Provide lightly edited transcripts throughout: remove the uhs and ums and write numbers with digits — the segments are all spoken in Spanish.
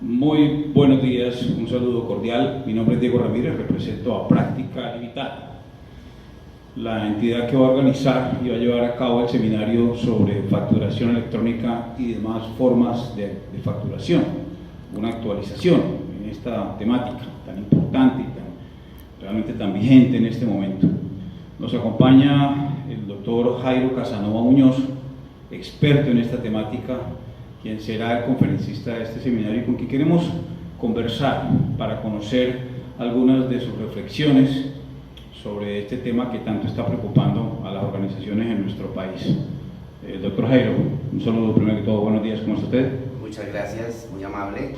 Muy buenos días, un saludo cordial. Mi nombre es Diego Ramírez, represento a Práctica Limitada, la entidad que va a organizar y va a llevar a cabo el seminario sobre facturación electrónica y demás formas de facturación, una actualización en esta temática tan importante y realmente tan vigente en este momento. Nos acompaña el doctor Jairo Casanova Muñoz, experto en esta temática, quien será el conferencista de este seminario y con quien queremos conversar para conocer algunas de sus reflexiones sobre este tema que tanto está preocupando a las organizaciones en nuestro país. Doctor Jairo, un saludo primero que todo, buenos días, ¿cómo está usted? Muchas gracias, muy amable.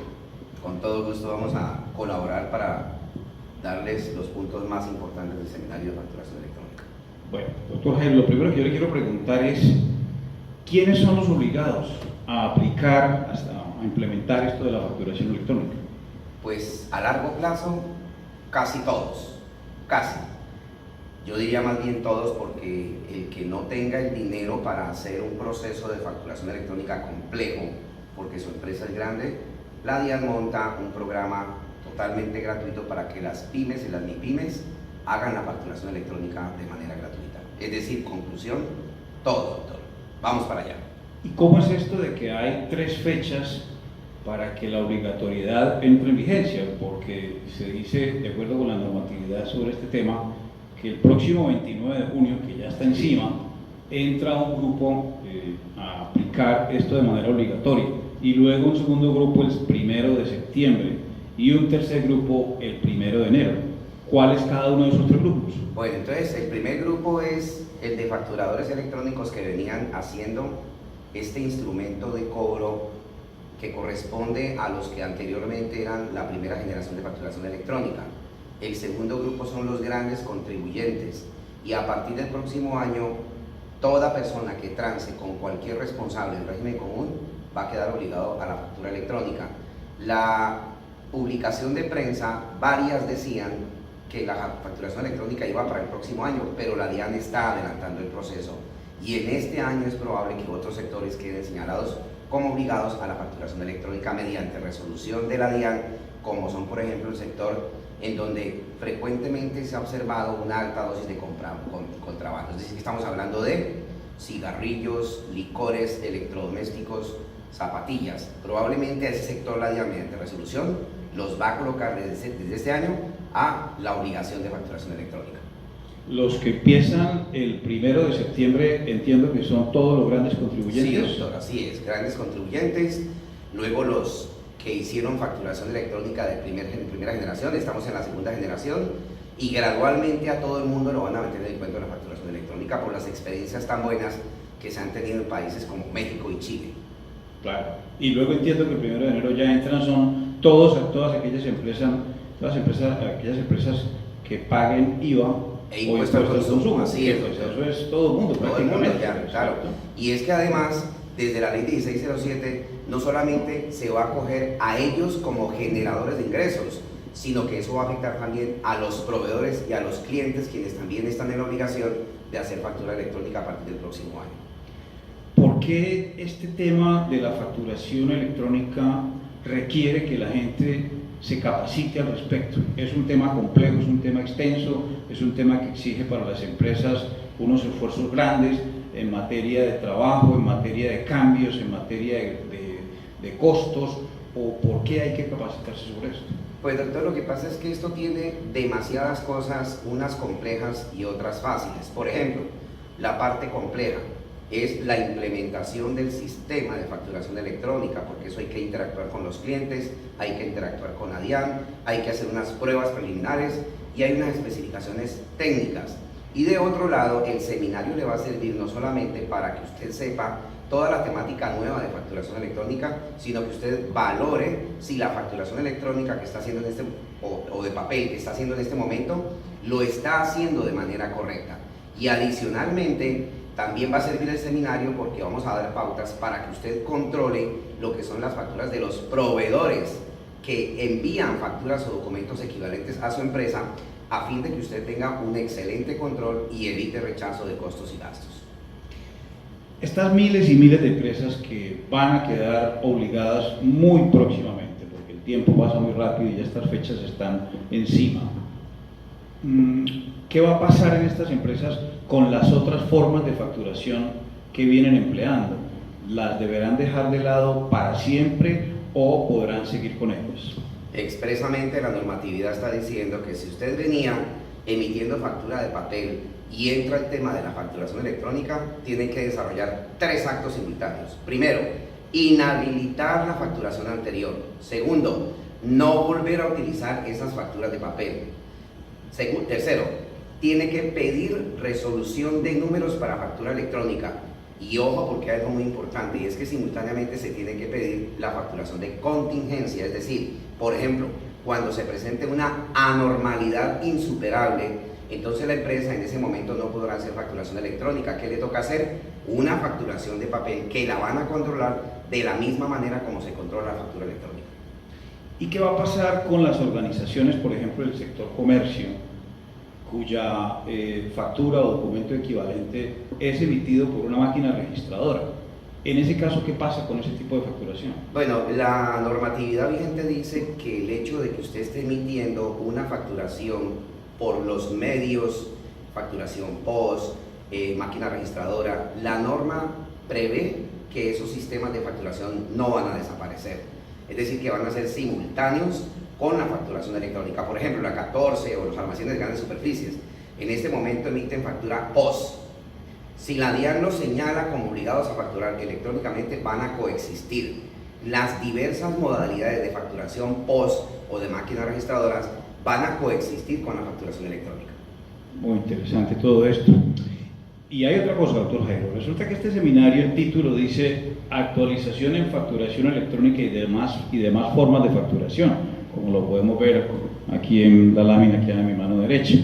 Con todo gusto vamos a colaborar para darles los puntos más importantes del seminario de facturación electrónica. Bueno, doctor Jairo, lo primero que yo le quiero preguntar es, ¿quiénes son los obligados a aplicar, a implementar esto de la facturación electrónica? Pues a largo plazo, casi todos, casi. Yo diría más bien todos, porque el que no tenga el dinero para hacer un proceso de facturación electrónica complejo, porque su empresa es grande, la DIAN monta un programa totalmente gratuito para que las pymes y las MIPYMES hagan la facturación electrónica de manera gratuita. Es decir, conclusión, todo, doctor. Vamos para allá. ¿Y cómo es esto de que hay 3 fechas para que la obligatoriedad entre en vigencia? Porque se dice, de acuerdo con la normatividad sobre este tema, que el próximo 29 de junio, que ya está encima, entra un grupo a aplicar esto de manera obligatoria, y luego un segundo grupo el 1 de septiembre, y un tercer grupo el 1 de enero. ¿Cuál es cada uno de esos 3 grupos? Bueno, entonces el primer grupo es el de facturadores electrónicos que venían haciendo este instrumento de cobro que corresponde a los que anteriormente eran la primera generación de facturación electrónica. El segundo grupo son los grandes contribuyentes, y a partir del próximo año toda persona que trance con cualquier responsable en régimen común va a quedar obligado a la factura electrónica. La publicación de prensa, varias decían que la facturación electrónica iba para el próximo año, pero la DIAN está adelantando el proceso, y en este año es probable que otros sectores queden señalados como obligados a la facturación electrónica mediante resolución de la DIAN, como son por ejemplo el sector en donde frecuentemente se ha observado una alta dosis de contrabando. Es decir, que estamos hablando de cigarrillos, licores, electrodomésticos, zapatillas. Probablemente a ese sector la DIAN mediante resolución los va a colocar desde este año a la obligación de facturación electrónica. Los que empiezan el 1 de septiembre, entiendo que son todos los grandes contribuyentes. Sí, doctor, así es, grandes contribuyentes, luego los que hicieron facturación electrónica de primera generación, estamos en la segunda generación, y gradualmente a todo el mundo lo van a meter en el cuento de la facturación electrónica por las experiencias tan buenas que se han tenido en países como México y Chile. Claro, y luego entiendo que el 1 de enero ya entran son todas aquellas empresas que paguen IVA e impuesto al consumo. Así es, eso es todo el mundo prácticamente. Claro. Y es que además, desde la ley 1607, no solamente se va a acoger a ellos como generadores de ingresos, sino que eso va a afectar también a los proveedores y a los clientes, quienes también están en la obligación de hacer factura electrónica a partir del próximo año. ¿Por qué este tema de la facturación electrónica requiere que la gente se capacite al respecto? Es un tema complejo, es un tema extenso, es un tema que exige para las empresas unos esfuerzos grandes en materia de trabajo, en materia de cambios, en materia de costos, ¿o por qué hay que capacitarse sobre esto? Pues doctor, lo que pasa es que esto tiene demasiadas cosas, unas complejas y otras fáciles. Por ejemplo, la parte compleja es la implementación del sistema de facturación electrónica, porque eso hay que interactuar con los clientes, hay que interactuar con la DIAN, hay que hacer unas pruebas preliminares y hay unas especificaciones técnicas. Y de otro lado, el seminario le va a servir no solamente para que usted sepa toda la temática nueva de facturación electrónica, sino que usted valore si la facturación electrónica que está haciendo o de papel que está haciendo en este momento, lo está haciendo de manera correcta. Y adicionalmente, también va a servir el seminario porque vamos a dar pautas para que usted controle lo que son las facturas de los proveedores que envían facturas o documentos equivalentes a su empresa, a fin de que usted tenga un excelente control y evite rechazo de costos y gastos. Estas miles y miles de empresas que van a quedar obligadas muy próximamente, porque el tiempo pasa muy rápido y ya estas fechas están encima. ¿Qué va a pasar en estas empresas con las otras formas de facturación que vienen empleando? ¿Las deberán dejar de lado para siempre o podrán seguir con ellos? Expresamente la normatividad está diciendo que si usted venía emitiendo factura de papel y entra el tema de la facturación electrónica, tiene que desarrollar 3 actos simultáneos. Primero, inhabilitar la facturación anterior. Segundo, no volver a utilizar esas facturas de papel. Tercero, tiene que pedir resolución de números para factura electrónica. Y ojo, porque hay algo muy importante, y es que simultáneamente se tiene que pedir la facturación de contingencia, es decir, por ejemplo, cuando se presente una anormalidad insuperable, entonces la empresa en ese momento no podrá hacer facturación electrónica. ¿Qué le toca hacer? Una facturación de papel que la van a controlar de la misma manera como se controla la factura electrónica. ¿Y qué va a pasar con las organizaciones, por ejemplo, del sector comercio, cuya factura o documento equivalente es emitido por una máquina registradora? En ese caso, ¿qué pasa con ese tipo de facturación? Bueno, la normatividad vigente dice que el hecho de que usted esté emitiendo una facturación por los medios, facturación POS, máquina registradora, la norma prevé que esos sistemas de facturación no van a desaparecer. Es decir, que van a ser simultáneos con la facturación electrónica. Por ejemplo, la 14 o los almacenes de grandes superficies, en este momento emiten factura POS. Si la DIAN los señala como obligados a facturar electrónicamente, van a coexistir. Las diversas modalidades de facturación POS o de máquinas registradoras van a coexistir con la facturación electrónica. Muy interesante todo esto. Y hay otra cosa, doctor Jairo. Resulta que este seminario, el título dice actualización en facturación electrónica y demás formas de facturación, como lo podemos ver aquí en la lámina que hay en mi mano derecha.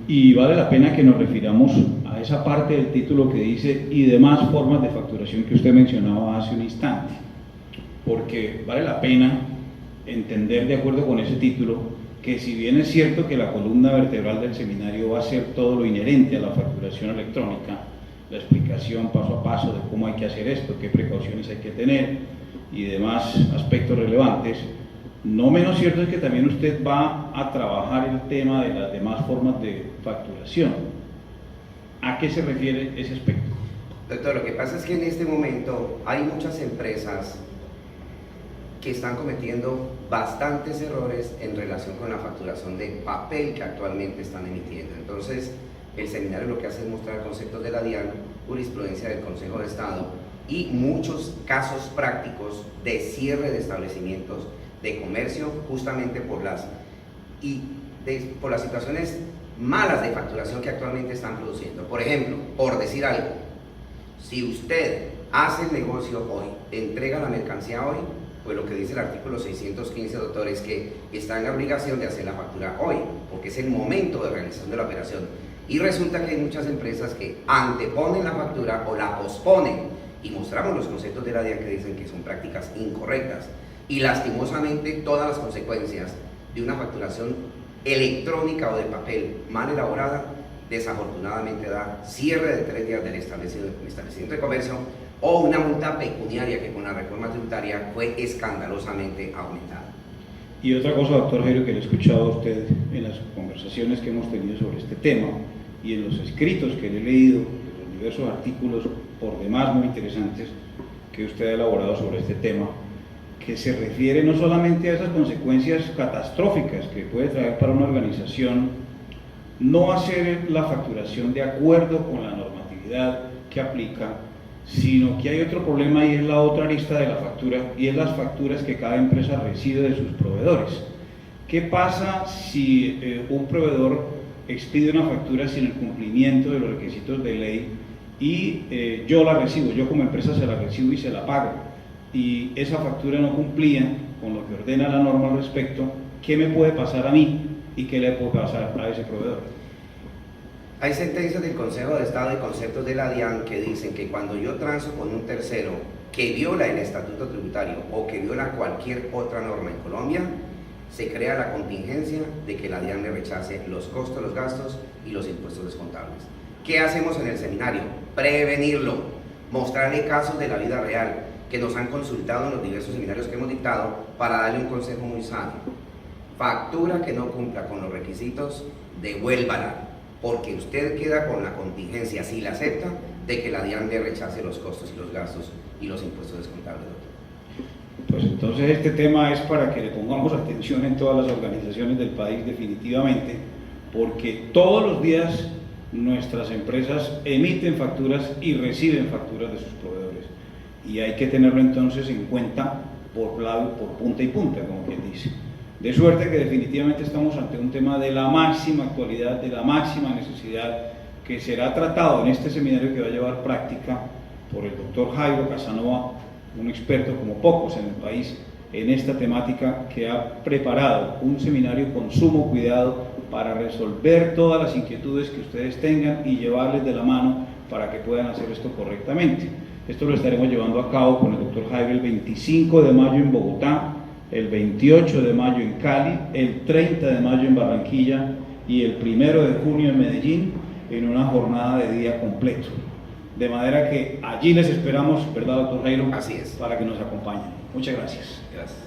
Y vale la pena que nos refiramos a esa parte del título que dice y demás formas de facturación que usted mencionaba hace un instante, porque vale la pena entender, de acuerdo con ese título, que si bien es cierto que la columna vertebral del seminario va a ser todo lo inherente a la facturación electrónica, la explicación paso a paso de cómo hay que hacer esto, qué precauciones hay que tener y demás aspectos relevantes, no menos cierto es que también usted va a trabajar el tema de las demás formas de facturación. ¿A qué se refiere ese aspecto? Doctor, lo que pasa es que en este momento hay muchas empresas que están cometiendo bastantes errores en relación con la facturación de papel que actualmente están emitiendo. Entonces, el seminario lo que hace es mostrar conceptos de la DIAN, jurisprudencia del Consejo de Estado y muchos casos prácticos de cierre de establecimientos de comercio justamente por las situaciones malas de facturación que actualmente están produciendo. Por ejemplo, por decir algo, si usted hace el negocio hoy, entrega la mercancía hoy, pues lo que dice el artículo 615, doctor, es que está en la obligación de hacer la factura hoy, porque es el momento de realización de la operación. Y resulta que hay muchas empresas que anteponen la factura o la posponen, y mostramos los conceptos de la DIAN que dicen que son prácticas incorrectas. Y lastimosamente todas las consecuencias de una facturación electrónica o de papel mal elaborada, desafortunadamente da cierre de 3 días del establecimiento de comercio o una multa pecuniaria que con la reforma tributaria fue escandalosamente aumentada. Y otra cosa, doctor Jairo, que le he escuchado a usted en las conversaciones que hemos tenido sobre este tema y en los escritos que le he leído, de los diversos artículos por demás muy interesantes que usted ha elaborado sobre este tema, que se refiere no solamente a esas consecuencias catastróficas que puede traer para una organización no hacer la facturación de acuerdo con la normatividad que aplica, sino que hay otro problema y es la otra arista de la factura, y es las facturas que cada empresa recibe de sus proveedores. ¿Qué pasa si un proveedor expide una factura sin el cumplimiento de los requisitos de ley y yo la recibo, yo como empresa se la recibo y se la pago, y esa factura no cumplía con lo que ordena la norma al respecto? ¿Qué me puede pasar a mí y qué le puede pasar a ese proveedor? Hay sentencias del Consejo de Estado y conceptos de la DIAN que dicen que cuando yo transo con un tercero que viola el estatuto tributario o que viola cualquier otra norma en Colombia, se crea la contingencia de que la DIAN le rechace los costos, los gastos y los impuestos descontables. ¿Qué hacemos en el seminario? Prevenirlo, mostrarle casos de la vida real. que nos han consultado en los diversos seminarios que hemos dictado para darle un consejo muy sano. Factura que no cumpla con los requisitos, devuélvala, porque usted queda con la contingencia, si la acepta, de que la DIAN le rechace los costos y los gastos y los impuestos descontables. Pues entonces este tema es para que le pongamos atención en todas las organizaciones del país definitivamente, porque todos los días nuestras empresas emiten facturas y reciben facturas de sus proveedores, y hay que tenerlo entonces en cuenta por lado, por punta y punta, como quien dice. De suerte que definitivamente estamos ante un tema de la máxima actualidad, de la máxima necesidad, que será tratado en este seminario que va a llevar práctica por el doctor Jairo Casanova, un experto como pocos en el país en esta temática, que ha preparado un seminario con sumo cuidado para resolver todas las inquietudes que ustedes tengan y llevarles de la mano para que puedan hacer esto correctamente. Esto lo estaremos llevando a cabo con el doctor Jairo el 25 de mayo en Bogotá, el 28 de mayo en Cali, el 30 de mayo en Barranquilla y el 1 de junio en Medellín, en una jornada de día completo. De manera que allí les esperamos, ¿verdad, doctor Jairo? Así es. Para que nos acompañen. Muchas gracias. Gracias.